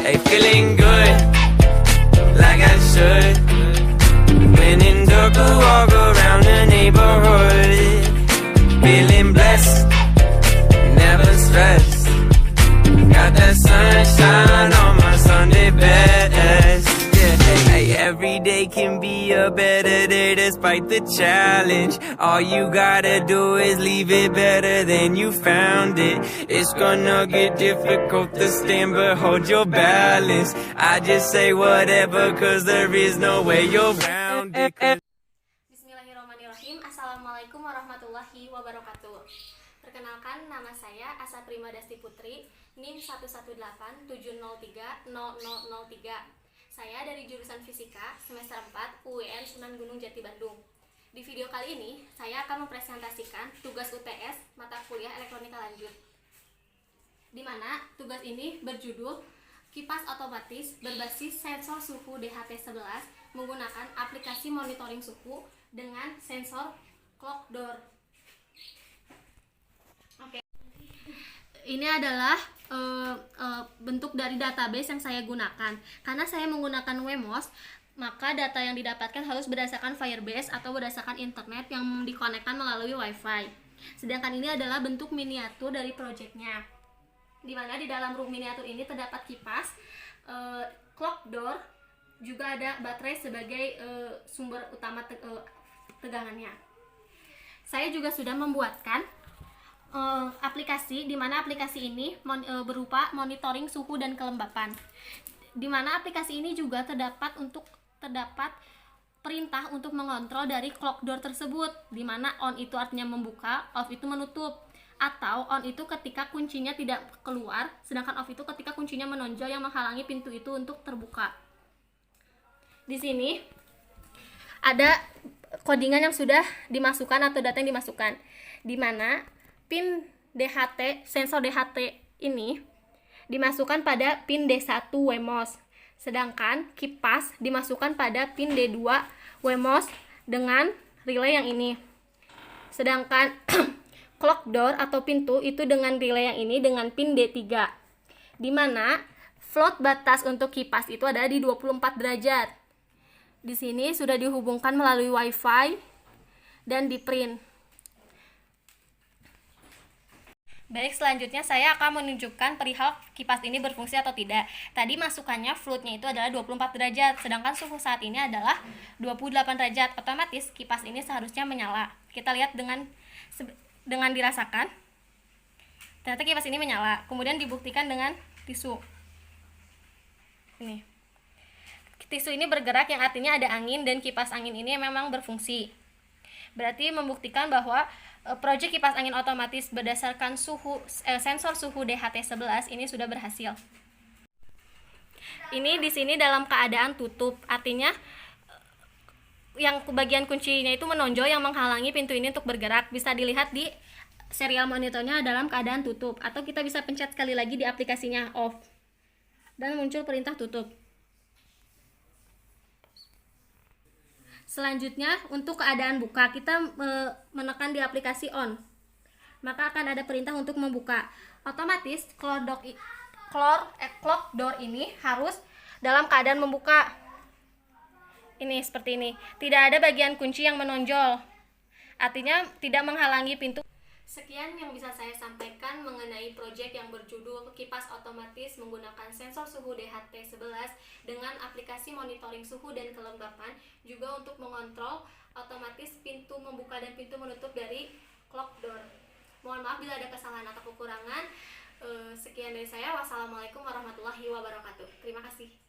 Hey, feeling good, like I should. When in dark, I walk around the neighborhood. Feeling blessed, never stressed. Got that sunshine on my Sunday best. Yeah, hey, every day can be a better day despite the challenge. All you gotta do is leave it better than you found it. It's gonna get difficult to stand, but hold your balance. I just say whatever, cause there is no way you're around it. Bismillahirrahmanirrahim. Assalamualaikum warahmatullahi wabarakatuh. Perkenalkan, nama saya Asa Prima Dasti Putri, NIM 11870300003. Saya dari jurusan Fisika semester 4 UIN Sunan Gunung Jati Bandung. Di video kali ini, saya akan mempresentasikan tugas UTS mata kuliah elektronika lanjut, di mana tugas ini berjudul kipas otomatis berbasis sensor suhu DHT11 menggunakan aplikasi monitoring suhu dengan sensor clock door. Oke. Ini adalah bentuk dari database yang saya gunakan. Karena saya menggunakan Wemos, maka data yang didapatkan harus berdasarkan Firebase atau berdasarkan internet yang dikonekkan melalui WiFi. Sedangkan ini adalah bentuk miniatur dari proyeknya, di mana di dalam room miniatur ini terdapat kipas, clock door, juga ada baterai sebagai sumber utama tegangannya. Saya juga sudah membuatkan aplikasi, di mana aplikasi ini berupa monitoring suhu dan kelembapan. Di mana aplikasi ini juga terdapat perintah untuk mengontrol dari clock door tersebut, di mana on itu artinya membuka, off itu menutup, atau on itu ketika kuncinya tidak keluar, sedangkan off itu ketika kuncinya menonjol yang menghalangi pintu itu untuk terbuka. Di sini ada codingan yang sudah dimasukkan atau data yang dimasukkan, di mana pin DHT, sensor DHT ini dimasukkan pada pin D1 Wemos, sedangkan kipas dimasukkan pada pin D2 Wemos dengan relay yang ini. Sedangkan clock door atau pintu itu dengan relay yang ini dengan pin D3, di mana float batas untuk kipas itu ada di 24 derajat. Di sini sudah dihubungkan melalui WiFi dan di print. Baik, selanjutnya saya akan menunjukkan perihal kipas ini berfungsi atau tidak. Tadi masukannya floatnya itu adalah 24 derajat, sedangkan suhu saat ini adalah 28 derajat. Otomatis kipas ini seharusnya menyala. Kita lihat dengan dirasakan. Ternyata kipas ini menyala. Kemudian dibuktikan dengan tisu. Ini. Tisu ini bergerak, yang artinya ada angin, dan kipas angin ini memang berfungsi. Berarti membuktikan bahwa proyek kipas angin otomatis berdasarkan sensor suhu DHT11 ini sudah berhasil. Ini di sini dalam keadaan tutup, artinya yang bagian kuncinya itu menonjol yang menghalangi pintu ini untuk bergerak. Bisa dilihat di serial monitornya dalam keadaan tutup, atau kita bisa pencet sekali lagi di aplikasinya off dan muncul perintah tutup. Selanjutnya, untuk keadaan buka, kita menekan di aplikasi on, maka akan ada perintah untuk membuka. Otomatis clock door ini harus dalam keadaan membuka. Ini seperti ini, tidak ada bagian kunci yang menonjol, artinya tidak menghalangi pintu. Sekian yang bisa saya sampaikan mengenai proyek yang berjudul kipas otomatis menggunakan sensor suhu DHT11 dengan aplikasi monitoring suhu dan kelembapan, juga untuk mengontrol otomatis pintu membuka dan pintu menutup dari clock door. Mohon maaf bila ada kesalahan atau kekurangan. Sekian dari saya. Wassalamualaikum warahmatullahi wabarakatuh. Terima kasih.